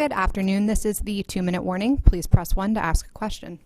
Good afternoon. This is the 2-minute warning. Please press 1 to ask a question.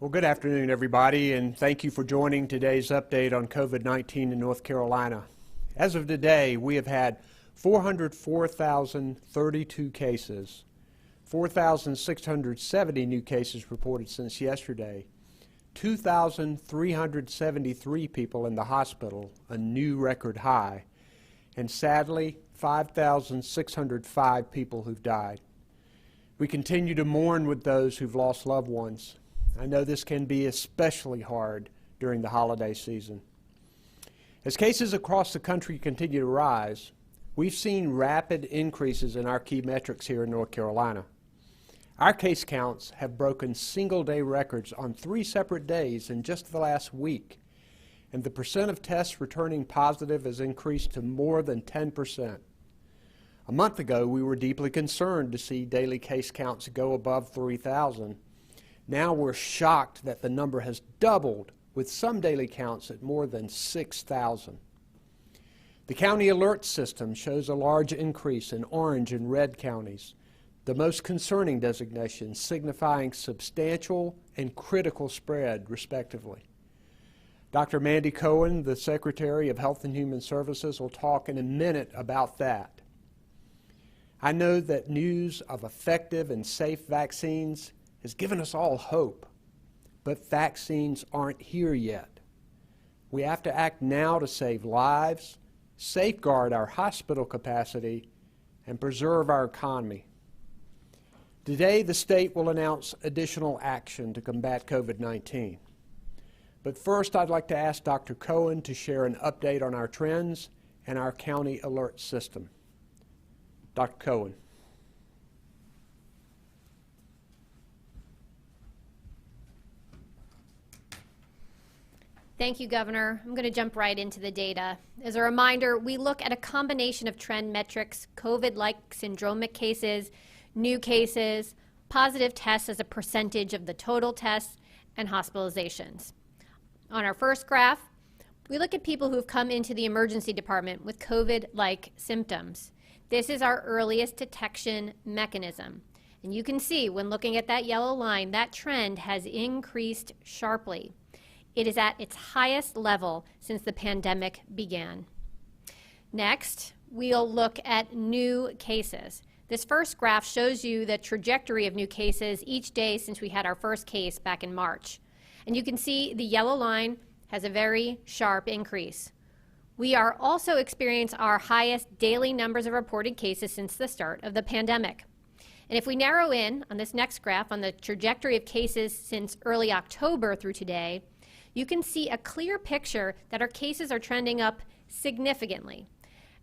Well, good afternoon, everybody, and thank you for joining today's update on COVID-19 in North Carolina. As of today, we have had 404,032 cases, 4,670 new cases reported since yesterday, 2,373 people in the hospital, a new record high, and sadly, 5,605 people who've died. We continue to mourn with those who've lost loved ones. I know this can be especially hard during the holiday season. As cases across the country continue to rise, we've seen rapid increases in our key metrics here in North Carolina. Our case counts have broken single-day records on 3 separate days in just the last week, and the percent of tests returning positive has increased to more than 10%. A month ago, we were deeply concerned to see daily case counts go above 3,000. Now we're shocked that the number has doubled, with some daily counts at more than 6,000. The county alert system shows a large increase in orange and red counties, the most concerning designations signifying substantial and critical spread, respectively. Dr. Mandy Cohen, the Secretary of Health and Human Services, will talk in a minute about that. I know that news of effective and safe vaccines has given us all hope, but vaccines aren't here yet. We have to act now to save lives, safeguard our hospital capacity, and preserve our economy. Today, the state will announce additional action to combat COVID-19. But first, I'd like to ask Dr. Cohen to share an update on our trends and our county alert system. Dr. Cohen. Thank you, Governor. I'm going to jump right into the data. As a reminder, we look at a combination of trend metrics, COVID-like syndromic cases, new cases, positive tests as a percentage of the total tests, and hospitalizations. On our first graph, we look at people who've come into the emergency department with COVID-like symptoms. This is our earliest detection mechanism. And you can see when looking at that yellow line, that trend has increased sharply. It is at its highest level since the pandemic began. Next, we'll look at new cases. This first graph shows you the trajectory of new cases each day since we had our first case back in March. And you can see the yellow line has a very sharp increase. We are also experiencing our highest daily numbers of reported cases since the start of the pandemic. And if we narrow in on this next graph on the trajectory of cases since early October through today, you can see a clear picture that our cases are trending up significantly.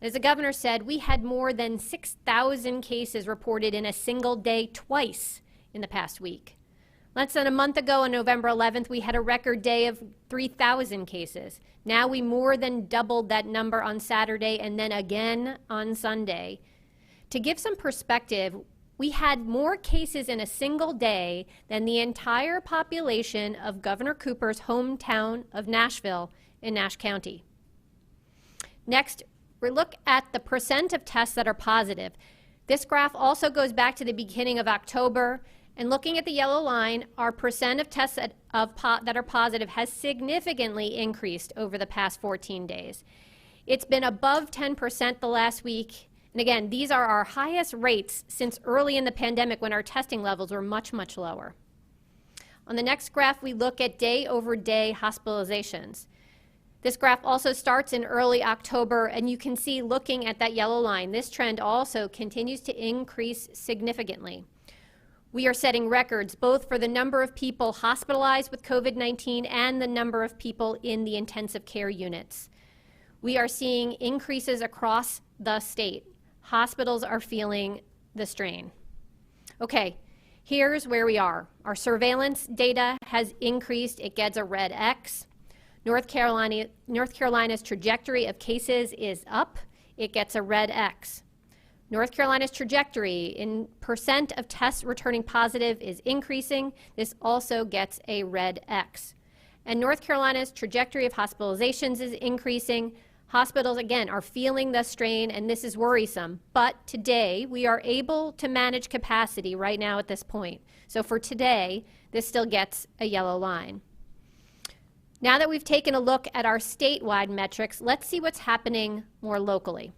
As the governor said, we had more than 6,000 cases reported in a single day twice in the past week. Less than a month ago on November 11th, we had a record day of 3,000 cases. Now we more than doubled that number on Saturday and then again on Sunday. To give some perspective, we had more cases in a single day than the entire population of Governor Cooper's hometown of Nashville in Nash County. Next, we look at the percent of tests that are positive. This graph also goes back to the beginning of October, and looking at the yellow line, our percent of tests that are positive has significantly increased over the past 14 days. It's been above 10% the last week, and again, these are our highest rates since early in the pandemic when our testing levels were much, much lower. On the next graph, we look at day-over-day hospitalizations. This graph also starts in early October, and you can see, looking at that yellow line, this trend also continues to increase significantly. We are setting records both for the number of people hospitalized with COVID-19 and the number of people in the intensive care units. We are seeing increases across the state. Hospitals are feeling the strain. Okay, here's where we are. Our surveillance data has increased. It gets a red X. North Carolina's trajectory of cases is up. It gets a red X. North Carolina's trajectory in percent of tests returning positive is increasing. This also gets a red X. And North Carolina's trajectory of hospitalizations is increasing. Hospitals, again, are feeling the strain, and this is worrisome. But today, we are able to manage capacity right now at this point. So for today, this still gets a yellow line. Now that we've taken a look at our statewide metrics, let's see what's happening more locally.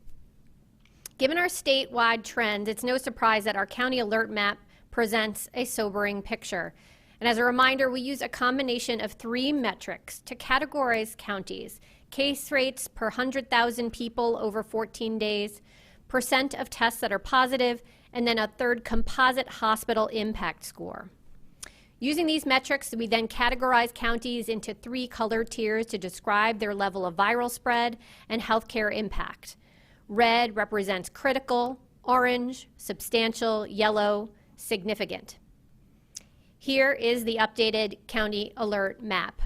Given our statewide trends, it's no surprise that our county alert map presents a sobering picture. And as a reminder, we use a combination of 3 metrics to categorize counties: case rates per 100,000 people over 14 days, percent of tests that are positive, and then a third composite hospital impact score. Using these metrics, we then categorize counties into 3 color tiers to describe their level of viral spread and healthcare impact. Red represents critical, orange, substantial, yellow, significant. Here is the updated county alert map.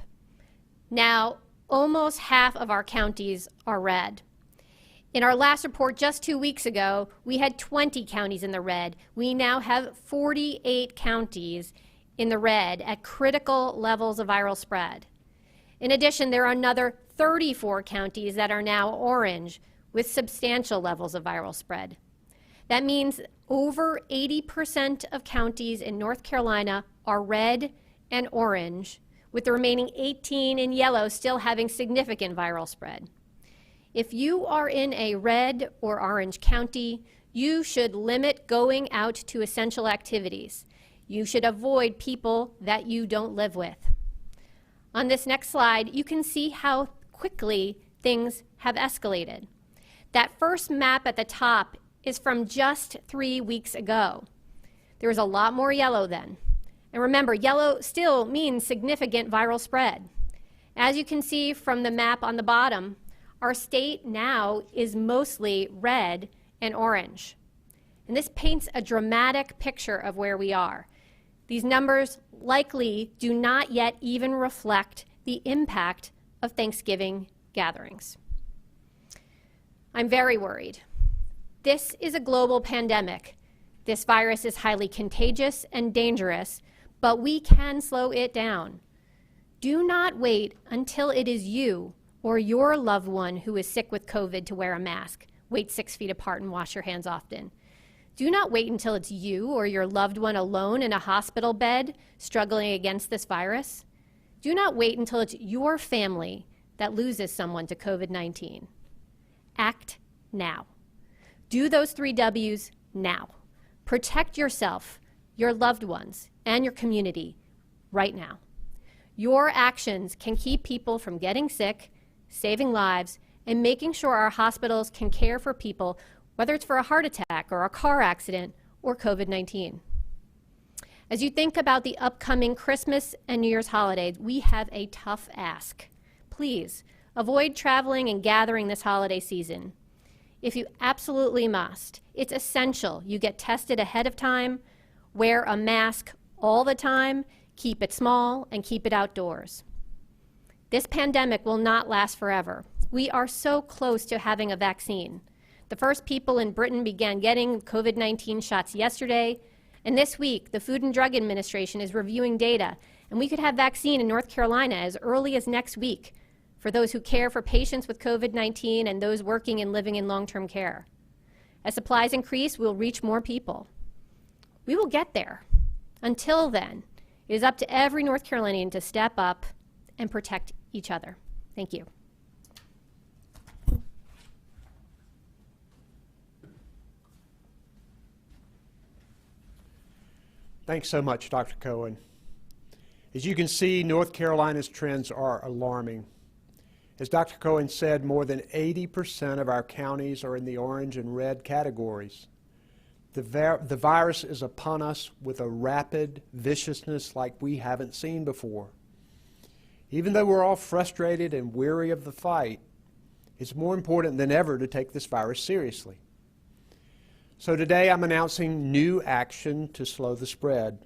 Now, almost half of our counties are red. In our last report just 2 weeks ago, we had 20 counties in the red. We now have 48 counties in the red at critical levels of viral spread. In addition, there are another 34 counties that are now orange with substantial levels of viral spread. That means over 80% of counties in North Carolina are red and orange, with the remaining 18 in yellow still having significant viral spread. If you are in a red or orange county, you should limit going out to essential activities. You should avoid people that you don't live with. On this next slide, you can see how quickly things have escalated. That first map at the top is from just 3 weeks ago. There was a lot more yellow then. And remember, yellow still means significant viral spread. As you can see from the map on the bottom, our state now is mostly red and orange. And this paints a dramatic picture of where we are. These numbers likely do not yet even reflect the impact of Thanksgiving gatherings. I'm very worried. This is a global pandemic. This virus is highly contagious and dangerous, but we can slow it down. Do not wait until it is you or your loved one who is sick with COVID to wear a mask. Wait 6 feet apart and wash your hands often. Do not wait until it's you or your loved one alone in a hospital bed struggling against this virus. Do not wait until it's your family that loses someone to COVID-19. Act now. Do those 3 W's now. Protect yourself, your loved ones, and your community right now. Your actions can keep people from getting sick, saving lives, and making sure our hospitals can care for people, whether it's for a heart attack or a car accident or COVID-19. As you think about the upcoming Christmas and New Year's holidays, we have a tough ask. Please avoid traveling and gathering this holiday season. If you absolutely must, it's essential you get tested ahead of time, wear a mask all the time, keep it small, and keep it outdoors. This pandemic will not last forever. We are so close to having a vaccine. The first people in Britain began getting COVID-19 shots yesterday, and this week the Food and Drug Administration is reviewing data, and we could have vaccine in North Carolina as early as next week for those who care for patients with COVID-19 and those working and living in long-term care. As supplies increase, we'll reach more people. We will get there. Until then, it is up to every North Carolinian to step up and protect each other. Thank you. Thanks so much, Dr. Cohen. As you can see, North Carolina's trends are alarming. As Dr. Cohen said, more than 80% of our counties are in the orange and red categories. The virus is upon us with a rapid viciousness like we haven't seen before. Even though we're all frustrated and weary of the fight, it's more important than ever to take this virus seriously. So today I'm announcing new action to slow the spread.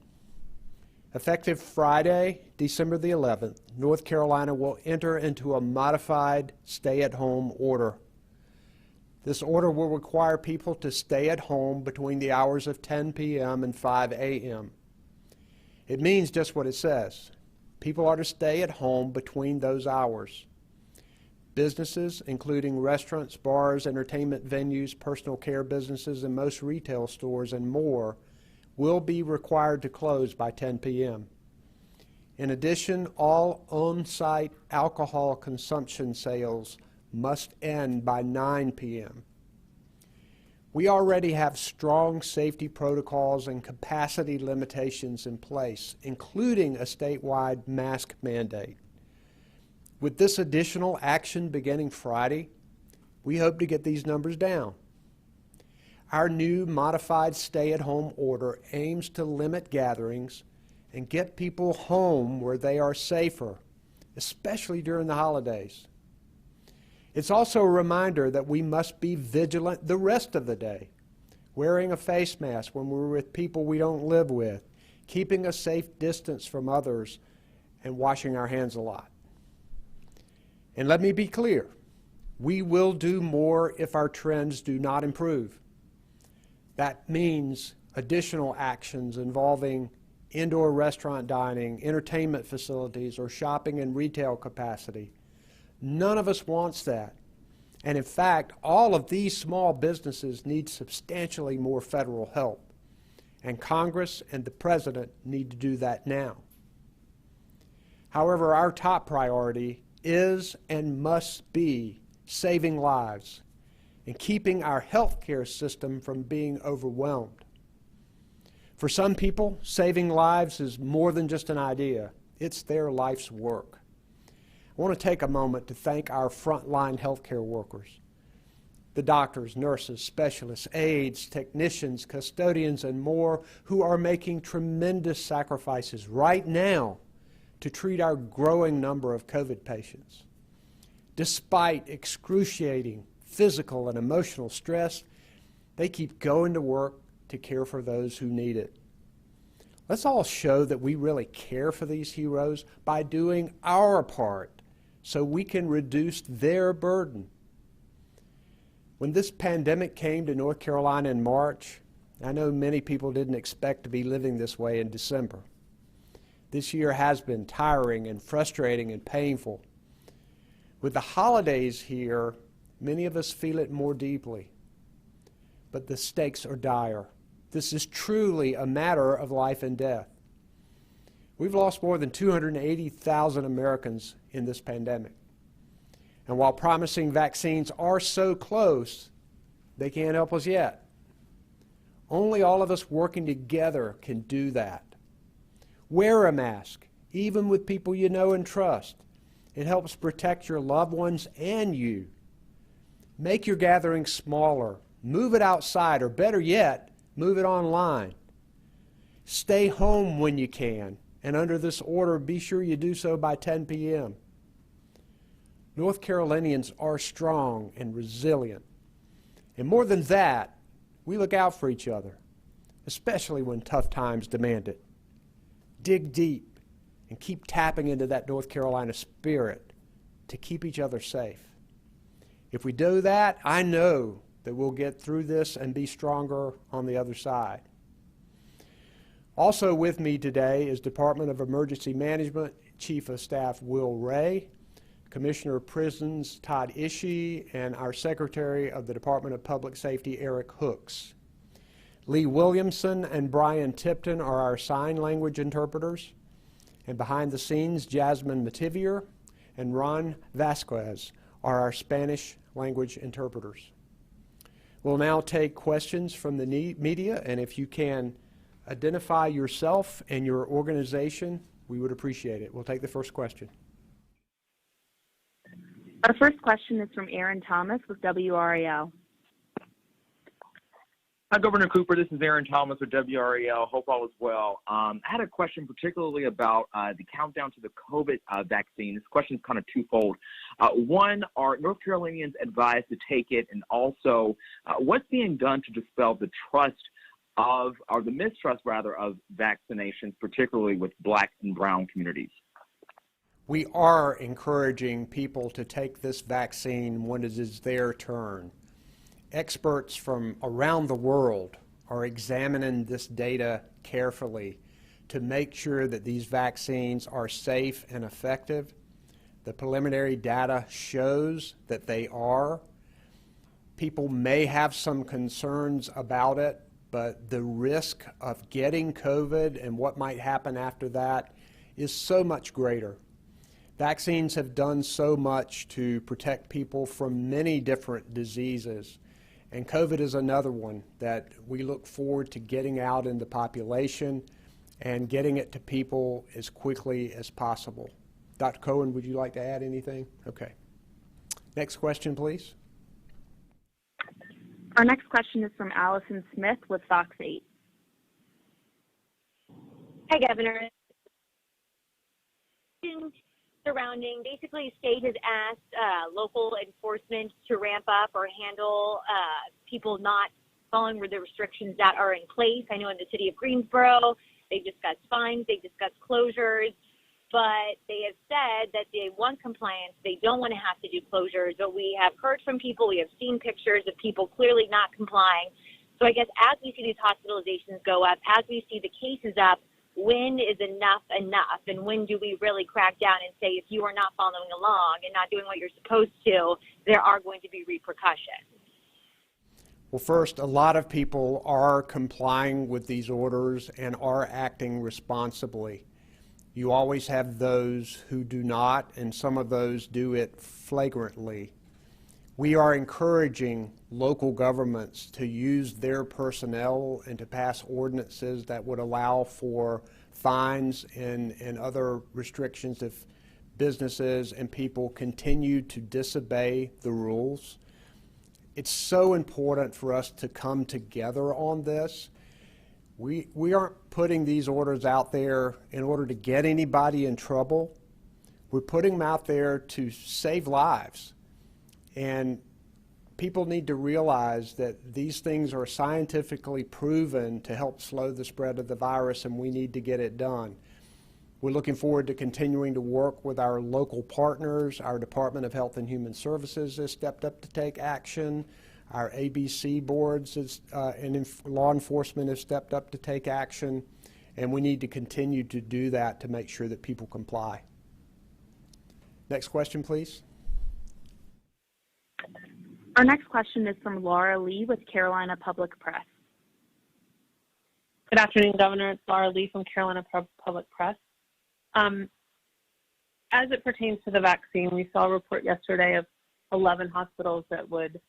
Effective Friday, December the 11th, North Carolina will enter into a modified stay-at-home order. This order will require people to stay at home between the hours of 10 p.m. and 5 a.m. It means just what it says. People are to stay at home between those hours. Businesses, including restaurants, bars, entertainment venues, personal care businesses, and most retail stores and more, will be required to close by 10 p.m. In addition, all on-site alcohol consumption sales must end by 9 p.m. We already have strong safety protocols and capacity limitations in place, including a statewide mask mandate. With this additional action beginning Friday, we hope to get these numbers down. Our new modified stay-at-home order aims to limit gatherings and get people home where they are safer, especially during the holidays. It's also a reminder that we must be vigilant the rest of the day, wearing a face mask when we're with people we don't live with, keeping a safe distance from others, and washing our hands a lot. And let me be clear, we will do more if our trends do not improve. That means additional actions involving indoor restaurant dining, entertainment facilities, or shopping and retail capacity. None of us wants that. And in fact, all of these small businesses need substantially more federal help. And Congress and the President need to do that now. However, our top priority is and must be saving lives and keeping our healthcare system from being overwhelmed. For some people, saving lives is more than just an idea. It's their life's work. I want to take a moment to thank our frontline healthcare workers, the doctors, nurses, specialists, aides, technicians, custodians, and more who are making tremendous sacrifices right now to treat our growing number of COVID patients. Despite excruciating physical and emotional stress, they keep going to work to care for those who need it. Let's all show that we really care for these heroes by doing our part so we can reduce their burden. When this pandemic came to North Carolina in March, I know many people didn't expect to be living this way in December. This year has been tiring and frustrating and painful. With the holidays here, many of us feel it more deeply. But the stakes are dire. This is truly a matter of life and death. We've lost more than 280,000 Americans in this pandemic. And while promising vaccines are so close, They can't help us yet. Only all of us working together can do that. Wear a mask, even with people you know and trust. It helps protect your loved ones and you. Make your gathering smaller. Move it outside, or better yet, move it online. Stay home when you can, and under this order, be sure you do so by 10 p.m. North Carolinians are strong and resilient. And more than that, we look out for each other, especially when tough times demand it. Dig deep and keep tapping into that North Carolina spirit to keep each other safe. If we do that, I know that we'll get through this and be stronger on the other side. Also with me today is Department of Emergency Management Chief of Staff Will Ray, Commissioner of Prisons Todd Ishii, and our Secretary of the Department of Public Safety Eric Hooks. Lee Williamson and Brian Tipton are our sign language interpreters. And behind the scenes, Jasmine Mativier and Ron Vasquez are our Spanish language interpreters. We'll now take questions from the media, and if you can identify yourself and your organization, we would appreciate it. We'll take the first question. Our first question is from Aaron Thomas with WRAL. Hi, Governor Cooper. This is Aaron Thomas with WRAL. Hope all is well. I had a question particularly about the countdown to the COVID vaccine. This question is kind of twofold. One, are North Carolinians advised to take it? And also, what's being done to dispel the the mistrust, rather, of vaccinations, particularly with Black and brown communities? We are encouraging people to take this vaccine when it is their turn. Experts from around the world are examining this data carefully to make sure that these vaccines are safe and effective. The preliminary data shows that they are. People may have some concerns about it, but the risk of getting COVID and what might happen after that is so much greater. Vaccines have done so much to protect people from many different diseases. And COVID is another one that we look forward to getting out in the population and getting it to people as quickly as possible. Dr. Cohen, would you like to add anything? Okay. Next question, please. Our next question is from Allison Smith with Fox 8. Hi, Governor. Surrounding, basically, state has asked local enforcement to ramp up or handle people not following the restrictions that are in place. I know in the city of Greensboro, they've discussed fines, they've discussed closures, but they have said that they want compliance. They don't want to have to do closures, but we have heard from people, we have seen pictures of people clearly not complying. So I guess as we see these hospitalizations go up, as we see the cases up, when is enough enough, and when do we really crack down and say if you are not following along and not doing what you're supposed to, there are going to be repercussions? Well, first, a lot of people are complying with these orders and are acting responsibly. You always have those who do not, and some of those do it flagrantly. We are encouraging local governments to use their personnel and to pass ordinances that would allow for fines and other restrictions if businesses and people continue to disobey the rules. It's so important for us to come together on this. We aren't putting these orders out there in order to get anybody in trouble. We're putting them out there to save lives. And people need to realize that these things are scientifically proven to help slow the spread of the virus, and we need to get it done. We're looking forward to continuing to work with our local partners. Our Department of Health and Human Services has stepped up to take action. Our ABC boards and law enforcement have stepped up to take action, and we need to continue to do that to make sure that people comply. Next question, please. Our next question is from Laura Lee with Carolina Public Press. Good afternoon, Governor. It's Laura Lee from Carolina Public Press. As it pertains to the vaccine, we saw a report yesterday of 11 hospitals that would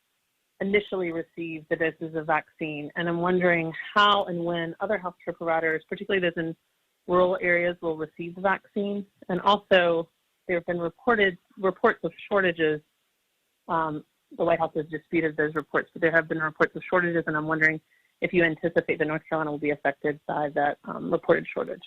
initially receive the doses of vaccine. And I'm wondering how and when other healthcare providers, particularly those in rural areas, will receive the vaccine. And also, there have been reports of shortages. The White House has disputed those reports, but there have been reports of shortages, and I'm wondering if you anticipate that North Carolina will be affected by that reported shortage.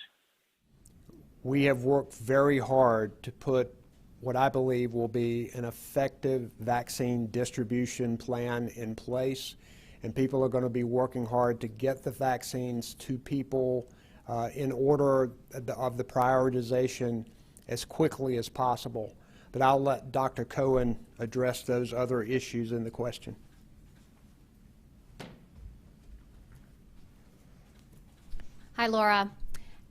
We have worked very hard to put what I believe will be an effective vaccine distribution plan in place, and people are going to be working hard to get the vaccines to people in order of the prioritization as quickly as possible. But I'll let Dr. Cohen address those other issues in the question. Hi, Laura.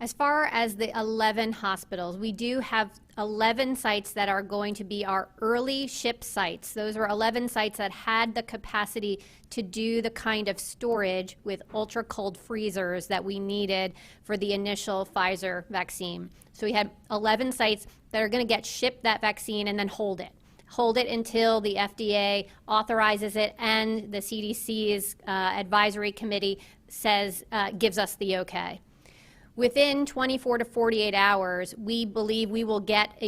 As far as the 11 hospitals, we do have 11 sites that are going to be our early ship sites. Those were 11 sites that had the capacity to do the kind of storage with ultra cold freezers that we needed for the initial Pfizer vaccine. So we had 11 sites that are going to get shipped that vaccine and then hold it until the FDA authorizes it and the CDC's advisory committee gives us the okay. Within 24 to 48 hours, we believe we will get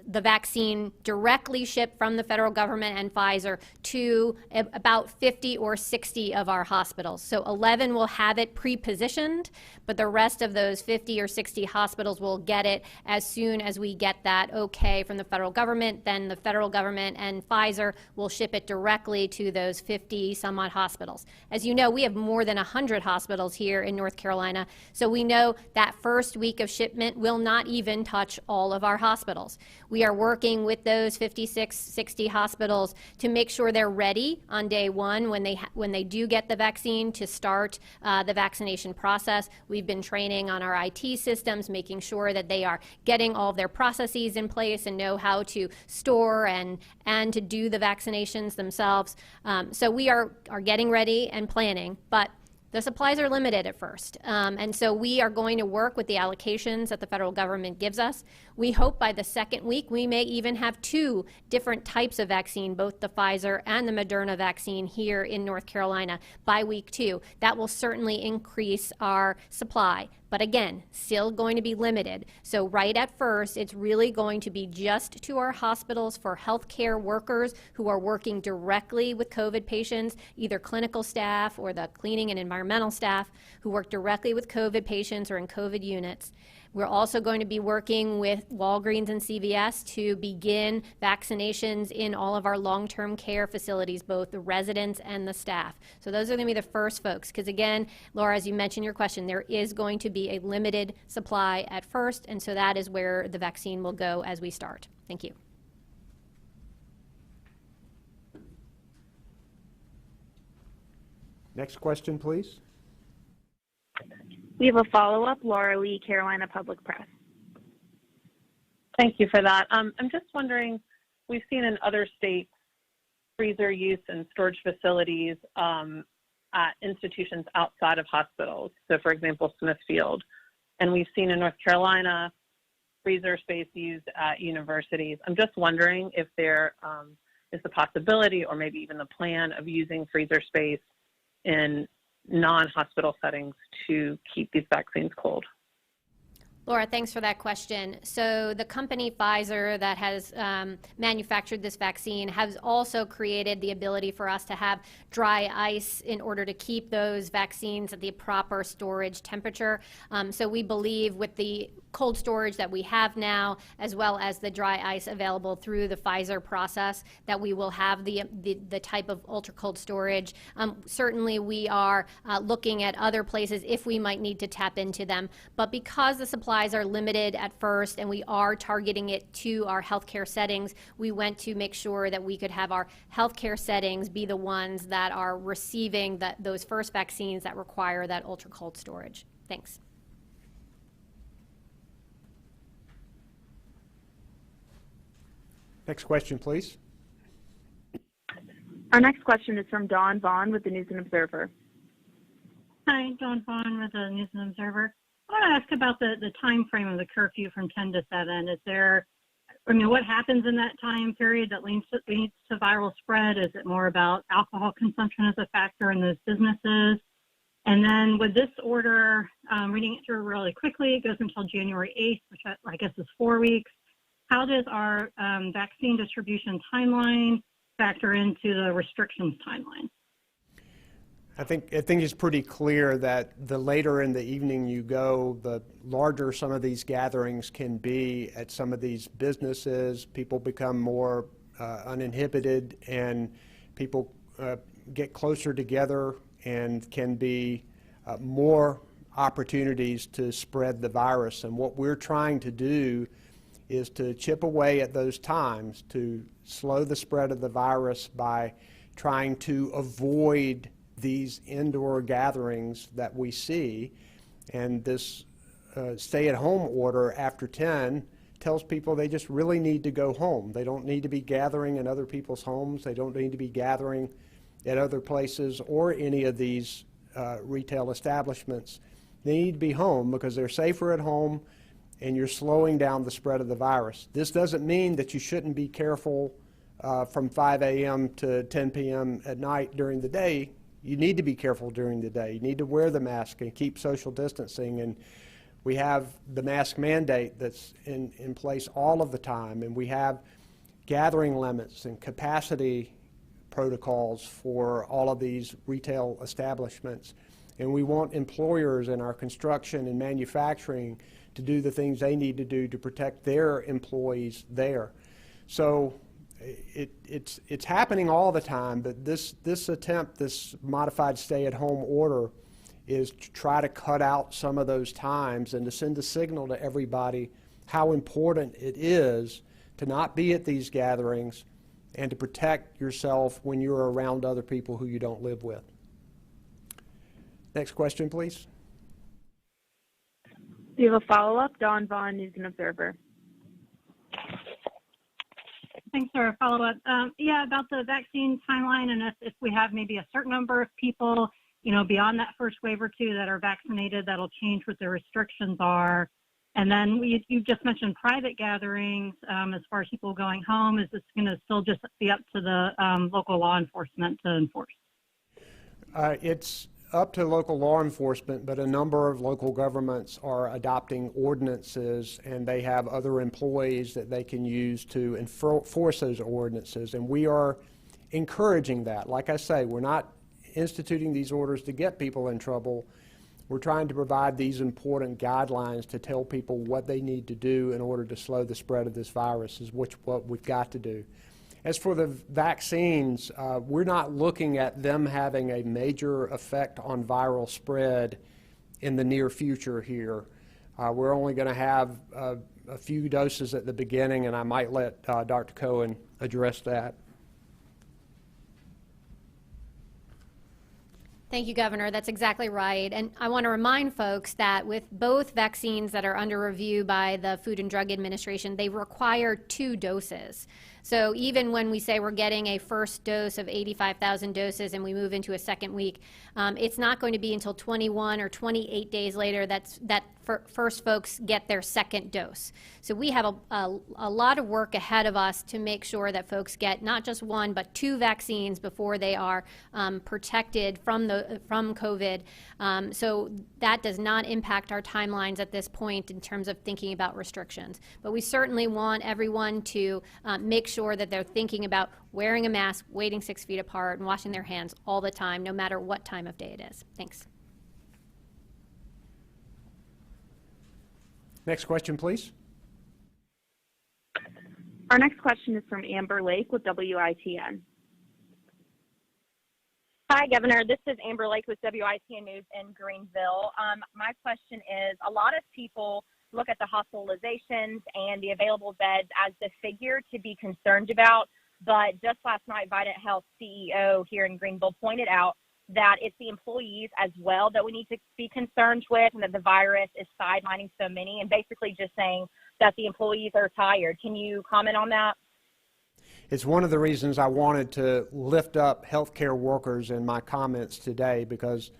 the vaccine directly shipped from the federal government and Pfizer to about 50 or 60 of our hospitals. So 11 will have it pre-positioned, but the rest of those 50 or 60 hospitals will get it as soon as we get that okay from the federal government. Then the federal government and Pfizer will ship it directly to those 50 some odd hospitals. As you know, we have more than 100 hospitals here in North Carolina, so we know that first week of shipment will not even touch all of our hospitals. We are working with those 56, 60 hospitals to make sure they're ready on day one when they do get the vaccine to start the vaccination process. We've been training on our IT systems, making sure that they are getting all of their processes in place and know how to store and to do the vaccinations themselves. So we are getting ready and planning, but the supplies are limited at first, and so we are going to work with the allocations that the federal government gives us. We hope by the second week we may even have 2 different types of vaccine, both the Pfizer and the Moderna vaccine here in North Carolina by week 2. That will certainly increase our supply, but again, still going to be limited. So right at first, it's really going to be just to our hospitals for healthcare workers who are working directly with COVID patients, either clinical staff or the cleaning and environmental staff who work directly with COVID patients or in COVID units. We're also going to be working with Walgreens and CVS to begin vaccinations in all of our long-term care facilities, both the residents and the staff. So those are going to be the first folks, because again, Laura, as you mentioned in your question, there is going to be a limited supply at first, and so that is where the vaccine will go as we start. Thank you. Next question, please. We have a follow-up, Laura Lee, Carolina Public Press. Thank you for that. I'm just wondering, we've seen in other states freezer use and storage facilities at institutions outside of hospitals. So for example, Smithfield. And we've seen in North Carolina freezer space used at universities. I'm just wondering if there is the possibility or maybe even the plan of using freezer space in non-hospital settings to keep these vaccines cold. Laura, thanks for that question. So the company Pfizer that has manufactured this vaccine has also created the ability for us to have dry ice in order to keep those vaccines at the proper storage temperature. So we believe with the cold storage that we have now, as well as the dry ice available through the Pfizer process, that we will have the type of ultra cold storage. Certainly we are looking at other places if we might need to tap into them, but because the supplies are limited at first and we are targeting it to our healthcare settings, we went to make sure that we could have our healthcare settings be the ones that are receiving those first vaccines that require that ultra cold storage. Thanks. Next question, please. Our next question is from Dawn Vaughn with the News and Observer. Hi, Dawn Vaughn with the News and Observer. I want to ask about the time frame of the curfew from 10 to 7. Is there I mean, what happens in that time period that leads to viral spread? Is it more about alcohol consumption as a factor in those businesses? And then with this order, reading it through really quickly, it goes until January 8th, which I guess is 4 weeks. How does our vaccine distribution timeline factor into the restrictions timeline? I think it's pretty clear that the later in the evening you go, the larger some of these gatherings can be at some of these businesses. People become more uninhibited, and people get closer together, and can be more opportunities to spread the virus. And what we're trying to do is to chip away at those times to slow the spread of the virus by trying to avoid these indoor gatherings that we see. And this stay-at-home order after 10 tells people they just really need to go home. They don't need to be gathering in other people's homes. They don't need to be gathering at other places or any of these retail establishments. They need to be home because they're safer at home, and you're slowing down the spread of the virus. This doesn't mean that you shouldn't be careful from 5 a.m. to 10 p.m. at night during the day. You need to be careful during the day. You need to wear the mask and keep social distancing. And we have the mask mandate that's in place all of the time, and we have gathering limits and capacity protocols for all of these retail establishments. And we want employers in our construction and manufacturing to do the things they need to do to protect their employees there. So it's happening all the time, but this attempt, this modified stay-at-home order, is to try to cut out some of those times and to send a signal to everybody how important it is to not be at these gatherings and to protect yourself when you're around other people who you don't live with. Next question, please. We have a follow-up. Dawn Vaughn, News and Observer. Thanks for a follow-up. Yeah, about the vaccine timeline, and if we have maybe a certain number of people, beyond that first wave or two that are vaccinated, that'll change what the restrictions are. And then you just mentioned private gatherings as far as people going home. Is this going to still just be up to the local law enforcement to enforce? It's up to local law enforcement, but a number of local governments are adopting ordinances, and they have other employees that they can use to enforce those ordinances. And we are encouraging that. Like I say, we're not instituting these orders to get people in trouble. We're trying to provide these important guidelines to tell people what they need to do in order to slow the spread of this virus, is what we've got to do. As for the vaccines, we're not looking at them having a major effect on viral spread in the near future here. We're only going to have a few doses at the beginning, and I might let Dr. Cohen address that. Thank you, Governor. That's exactly right. And I want to remind folks that with both vaccines that are under review by the Food and Drug Administration, they require 2 doses. So even when we say we're getting a first dose of 85,000 doses and we move into a second week, it's not going to be until 21 or 28 days later that first folks get their second dose. So we have a lot of work ahead of us to make sure that folks get not just 1 but 2 vaccines before they are protected from COVID. So that does not impact our timelines at this point in terms of thinking about restrictions. But we certainly want everyone to make sure that they're thinking about wearing a mask, waiting 6 feet apart, and washing their hands all the time, no matter what time of day it is. Thanks. Next question, please. Our next question is from Amber Lake with WITN. Hi, Governor. This is Amber Lake with WITN News in Greenville. My question is, a lot of people look at the hospitalizations and the available beds as the figure to be concerned about, but just last night, Vidant Health CEO here in Greenville pointed out that it's the employees as well that we need to be concerned with, and that the virus is sidelining so many, and basically just saying that the employees are tired. Can you comment on that? It's one of the reasons I wanted to lift up healthcare workers in my comments today, because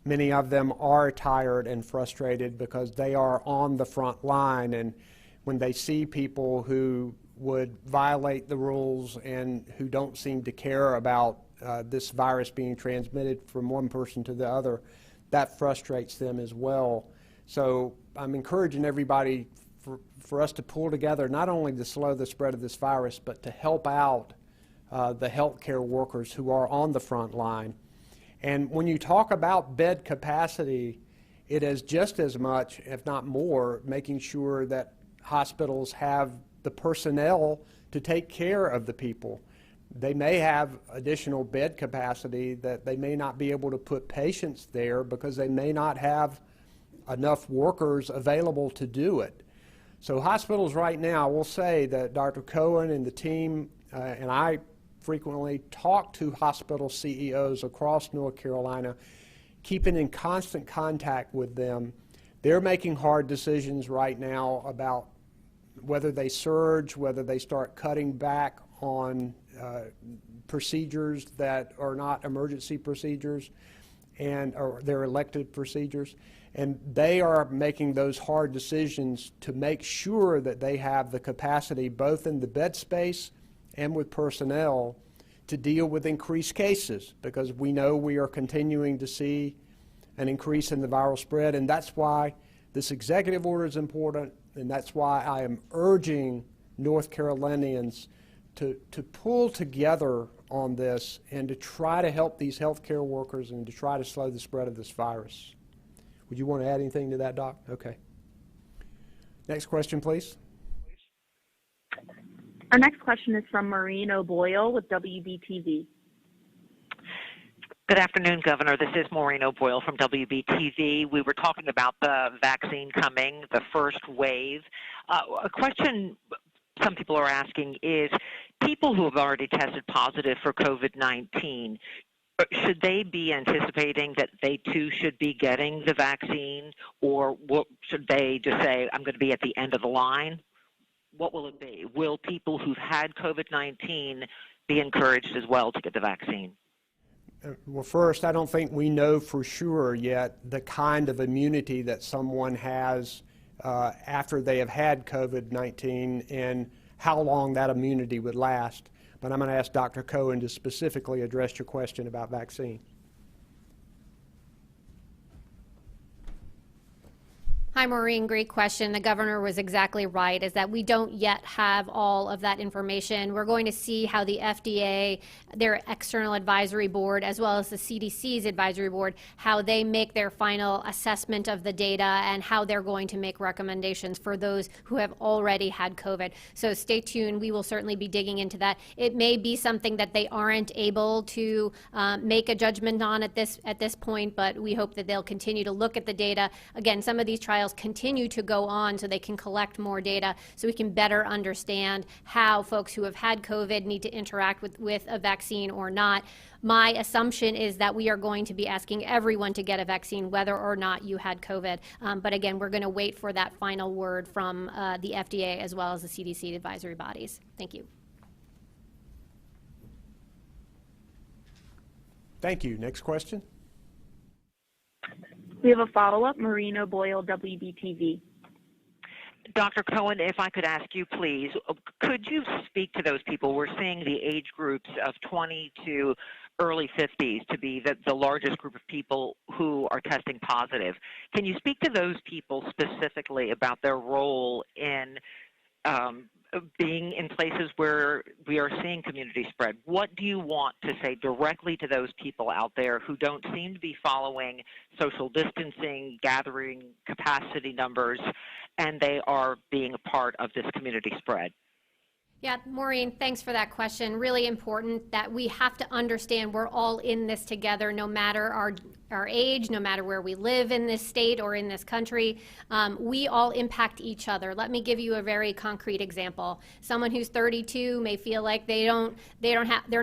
many of them are tired and frustrated because they are on the front line, and when they see people who would violate the rules and who don't seem to care about this virus being transmitted from one person to the other, that frustrates them as well. So I'm encouraging everybody for us to pull together, not only to slow the spread of this virus, but to help out the healthcare workers who are on the front line. And when you talk about bed capacity, it is just as much, if not more, making sure that hospitals have the personnel to take care of the people. They may have additional bed capacity that they may not be able to put patients there because they may not have enough workers available to do it. So hospitals right now, will say that Dr. Cohen and the team and I frequently talk to hospital CEOs across North Carolina, keeping in constant contact with them. They're making hard decisions right now about whether they surge, whether they start cutting back on procedures that are not emergency procedures or they're elected procedures. And they are making those hard decisions to make sure that they have the capacity, both in the bed space and with personnel, to deal with increased cases, because we know we are continuing to see an increase in the viral spread. And that's why this executive order is important, and that's why I am urging North Carolinians to pull together on this and to try to help these healthcare workers and to try to slow the spread of this virus. Would you want to add anything to that, Doc? Okay. Next question, please. Our next question is from Maureen O'Boyle with WBTV. Good afternoon, Governor. This is Maureen O'Boyle from WBTV. We were talking about the vaccine coming, the first wave. A question some people are asking is, people who have already tested positive for COVID-19, should they be anticipating that they too should be getting the vaccine, or should they just say, I'm going to be at the end of the line? What will it be? Will people who've had COVID-19 be encouraged as well to get the vaccine? Well, first, I don't think we know for sure yet the kind of immunity that someone has after they have had COVID-19 and how long that immunity would last. But I'm going to ask Dr. Cohen to specifically address your question about vaccine. Hi, Maureen. Great question. The governor was exactly right, is that we don't yet have all of that information. We're going to see how the FDA, their external advisory board, as well as the CDC's advisory board, how they make their final assessment of the data and how they're going to make recommendations for those who have already had COVID. So stay tuned. We will certainly be digging into that. It may be something that they aren't able to make a judgment on at this point, but we hope that they'll continue to look at the data. Again, some of these trials continue to go on so they can collect more data so we can better understand how folks who have had COVID need to interact with a vaccine or not. My assumption is that we are going to be asking everyone to get a vaccine whether or not you had COVID. But again, we're going to wait for that final word from the FDA as well as the CDC advisory bodies. Thank you. Thank you. Next question. We have a follow-up, Maureen O'Boyle, WBTV. Dr. Cohen, if I could ask you, please, could you speak to those people? We're seeing the age groups of 20 to early 50s to be the largest group of people who are testing positive. Can you speak to those people specifically about their role in being in places where we are seeing community spread? What do you want to say directly to those people out there who don't seem to be following social distancing, gathering capacity numbers, and they are being a part of this community spread? Yeah, Maureen, thanks for that question. Really important that we have to understand we're all in this together, no matter our age, no matter where we live in this state or in this country. We all impact each other. Let me give you a very concrete example. Someone who's 32 may feel like they're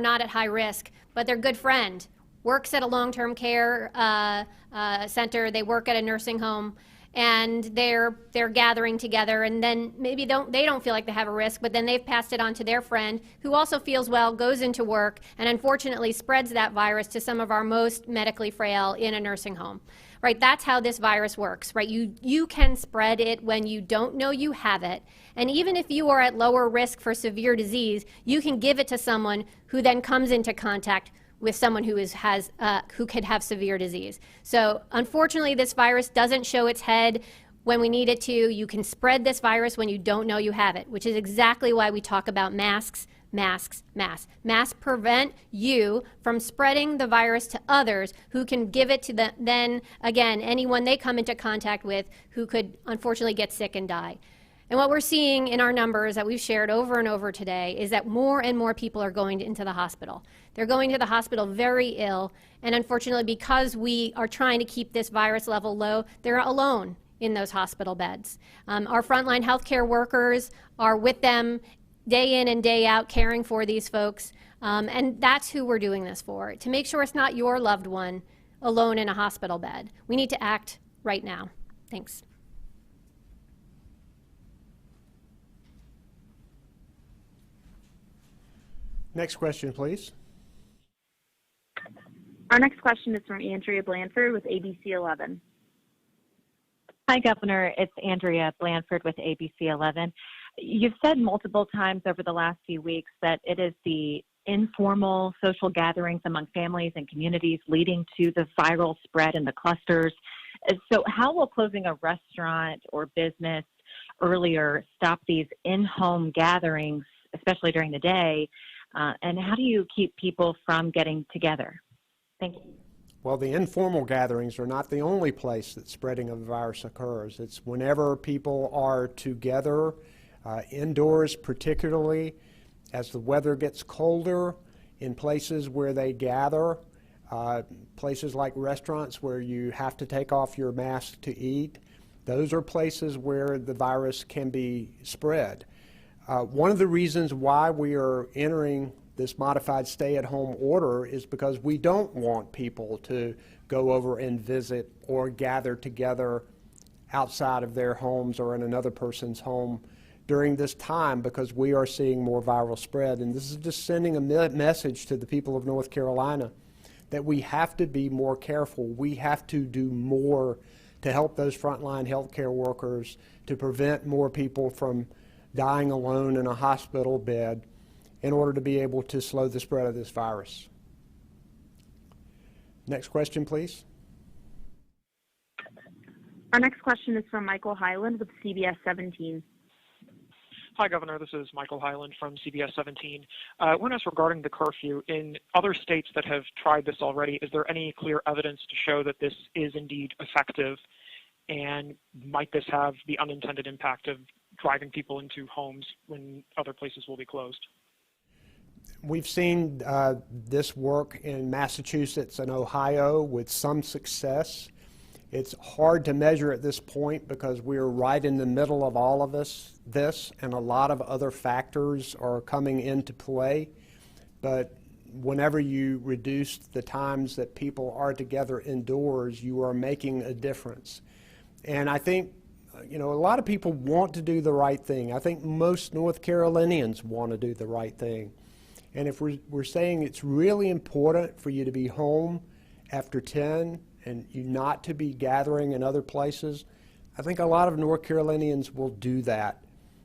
not at high risk, but their good friend works at a long-term care center. They work at a nursing home. and they're gathering together, and then maybe they don't feel like they have a risk, but then they've passed it on to their friend who also feels well, goes into work, and unfortunately spreads that virus to some of our most medically frail in a nursing home. Right, that's how this virus works, right? You can spread it when you don't know you have it, and even if you are at lower risk for severe disease, you can give it to someone who then comes into contact with someone who who could have severe disease. So unfortunately, this virus doesn't show its head when we need it to. You can spread this virus when you don't know you have it, which is exactly why we talk about masks, masks, masks. Masks prevent you from spreading the virus to others who can give it to then again, anyone they come into contact with who could unfortunately get sick and die. And what we're seeing in our numbers that we've shared over and over today is that more and more people are going into the hospital. They're going to the hospital very ill, and unfortunately, because we are trying to keep this virus level low, they're alone in those hospital beds. Our frontline healthcare workers are with them day in and day out caring for these folks, and that's who we're doing this for, to make sure it's not your loved one alone in a hospital bed. We need to act right now. Thanks. Next question, please. Our next question is from Andrea Blanford with ABC 11. Hi, Governor. It's Andrea Blanford with ABC 11. You've said multiple times over the last few weeks that it is the informal social gatherings among families and communities leading to the viral spread and the clusters. So how will closing a restaurant or business earlier stop these in-home gatherings, especially during the day? And how do you keep people from getting together? Thank you. Well, the informal gatherings are not the only place that spreading of the virus occurs. It's whenever people are together, indoors particularly, as the weather gets colder, in places where they gather, places like restaurants where you have to take off your mask to eat. Those are places where the virus can be spread. One of the reasons why we are entering this modified stay-at-home order is because we don't want people to go over and visit or gather together outside of their homes or in another person's home during this time, because we are seeing more viral spread. And this is just sending a message to the people of North Carolina that we have to be more careful. We have to do more to help those frontline healthcare workers to prevent more people from dying alone in a hospital bed in order to be able to slow the spread of this virus. Next question, please. Our next question is from Michael Hyland with CBS 17. Hi, Governor. This is Michael Hyland from CBS 17. I want to ask regarding the curfew. In other states that have tried this already, is there any clear evidence to show that this is indeed effective? And might this have the unintended impact of driving people into homes when other places will be closed? We've seen this work in Massachusetts and Ohio with some success. It's hard to measure at this point because we're right in the middle of all of this, and a lot of other factors are coming into play. But whenever you reduce the times that people are together indoors, you are making a difference. And I think, a lot of people want to do the right thing. I think most North Carolinians want to do the right thing. And if we're saying it's really important for you to be home after 10 and you not to be gathering in other places, I think a lot of North Carolinians will do that.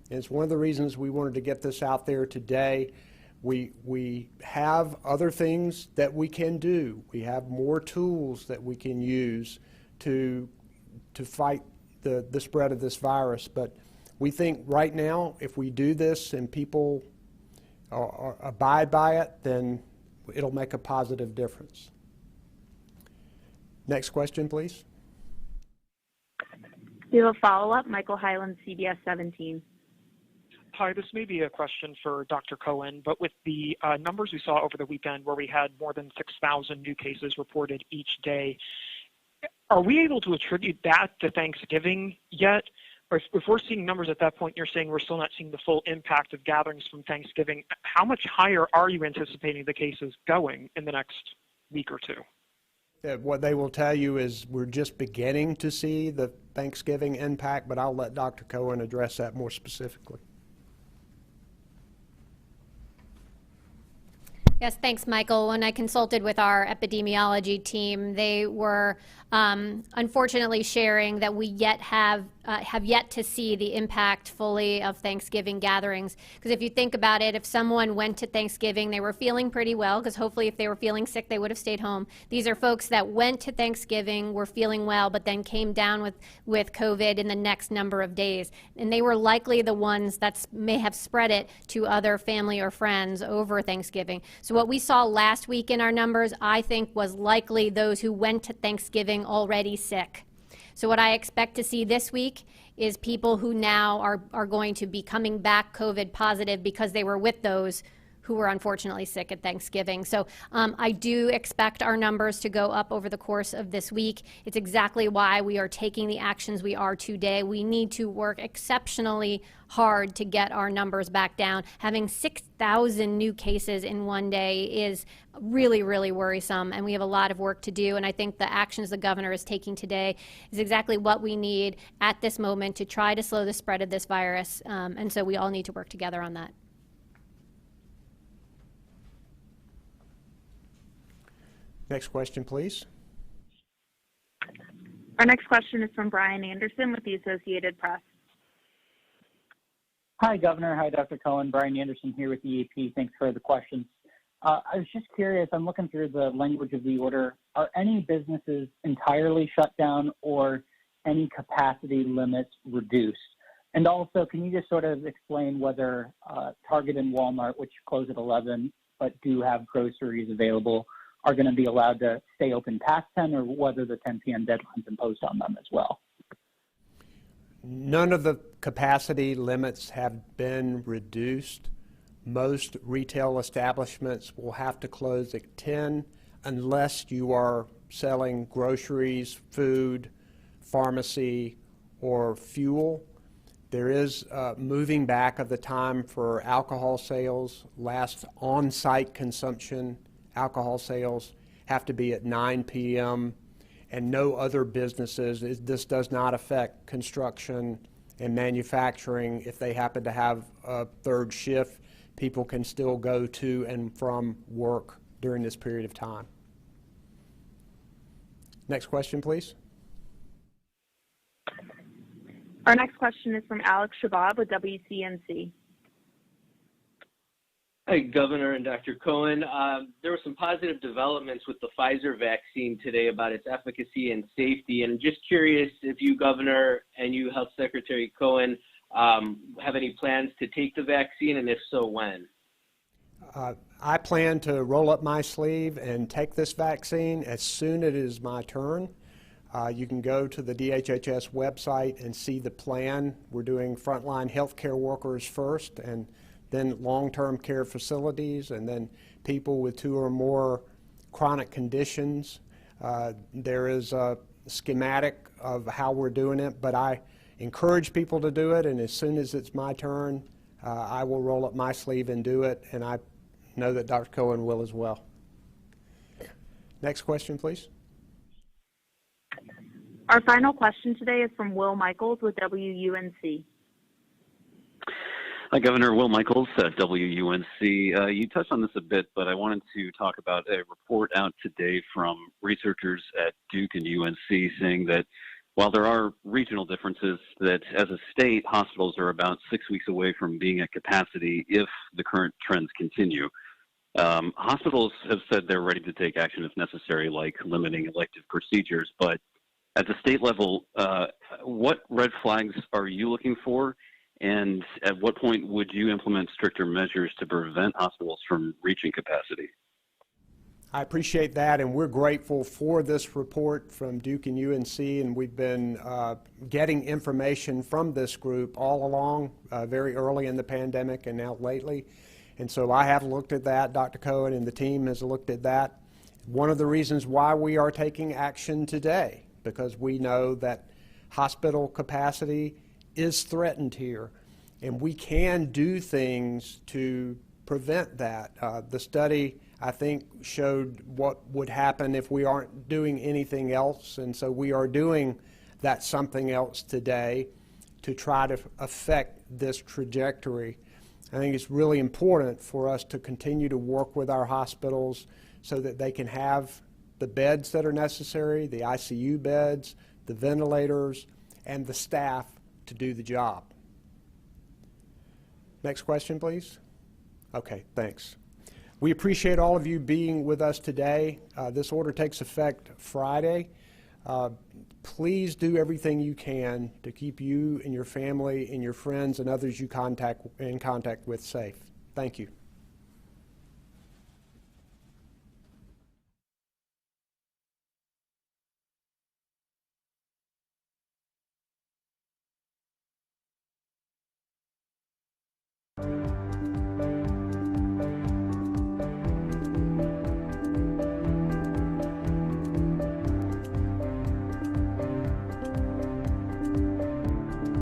And it's one of the reasons we wanted to get this out there today. We have other things that we can do. We have more tools that we can use to fight the spread of this virus. But we think right now, if we do this and people abide by it, then it'll make a positive difference. Next question, please. We have a follow-up, Michael Hyland, CBS 17. Hi, this may be a question for Dr. Cohen, but with the numbers we saw over the weekend where we had more than 6,000 new cases reported each day, are we able to attribute that to Thanksgiving yet? Or if we're seeing numbers at that point, you're saying we're still not seeing the full impact of gatherings from Thanksgiving. How much higher are you anticipating the cases going in the next week or two? What they will tell you is we're just beginning to see the Thanksgiving impact, but I'll let Dr. Cohen address that more specifically. Yes, thanks, Michael. When I consulted with our epidemiology team, they were unfortunately sharing that we have yet to see the impact fully of Thanksgiving gatherings. Because if you think about it, if someone went to Thanksgiving, they were feeling pretty well, because hopefully if they were feeling sick, they would have stayed home. These are folks that went to Thanksgiving, were feeling well, but then came down with COVID in the next number of days. And they were likely the ones that may have spread it to other family or friends over Thanksgiving. So what we saw last week in our numbers, I think, was likely those who went to Thanksgiving already sick. So what I expect to see this week is people who now are going to be coming back COVID positive because they were with those who were unfortunately sick at Thanksgiving. So I do expect our numbers to go up over the course of this week. It's exactly why we are taking the actions we are today. We need to work exceptionally hard to get our numbers back down. Having 6,000 new cases in one day is really, really worrisome, and we have a lot of work to do. And I think the actions the governor is taking today is exactly what we need at this moment to try to slow the spread of this virus. And so we all need to work together on that. Next question, please. Our next question is from Brian Anderson with the Associated Press. Hi, Governor. Hi, Dr. Cohen. Brian Anderson here with the EP. Thanks for the questions. I was just curious, I'm looking through the language of the order. Are any businesses entirely shut down or any capacity limits reduced? And also, can you just sort of explain whether Target and Walmart, which close at 11 but do have groceries available, are going to be allowed to stay open past 10, or whether the 10 p.m. deadline's imposed on them as well? None of the capacity limits have been reduced. Most retail establishments will have to close at 10 unless you are selling groceries, food, pharmacy, or fuel. There is moving back of the time for alcohol sales. Last on-site consumption alcohol sales have to be at 9 p.m. and no other businesses. This does not affect construction and manufacturing. If they happen to have a third shift, people can still go to and from work during this period of time. Next question, please. Our next question is from Alex Shabab with WCNC. Hi, Governor and Dr. Cohen. There were some positive developments with the Pfizer vaccine today about its efficacy and safety. And I'm just curious if you, Governor, and you, Health Secretary Cohen, have any plans to take the vaccine, and if so, when? I plan to roll up my sleeve and take this vaccine as soon as it is my turn. You can go to the DHHS website and see the plan. We're doing frontline healthcare workers first, and then long-term care facilities, and then people with 2 or more chronic conditions. There is a schematic of how we're doing it, but I encourage people to do it, and as soon as it's my turn, I will roll up my sleeve and do it, and I know that Dr. Cohen will as well. Next question, please. Our final question today is from Will Michaels with WUNC. Hi, Governor. Will Michaels at WUNC. You touched on this a bit, but I wanted to talk about a report out today from researchers at Duke and UNC saying that while there are regional differences, that as a state, hospitals are about 6 weeks away from being at capacity if the current trends continue. Hospitals have said they're ready to take action if necessary, like limiting elective procedures, but at the state level, what red flags are you looking for? And at what point would you implement stricter measures to prevent hospitals from reaching capacity? I appreciate that, and we're grateful for this report from Duke and UNC, and we've been getting information from this group all along, very early in the pandemic and now lately. And so I have looked at that. Dr. Cohen and the team has looked at that. One of the reasons why we are taking action today, because we know that hospital capacity is threatened here, and we can do things to prevent that. The study I think showed what would happen if we aren't doing anything else, and so we are doing that something else today to try to affect this trajectory. I think it's really important for us to continue to work with our hospitals so that they can have the beds that are necessary, the ICU beds, the ventilators, and the staff to do the job. Next question, please. Okay, thanks. We appreciate all of you being with us today. This order takes effect Friday. Please do everything you can to keep you and your family and your friends and others you in contact with safe. Thank you.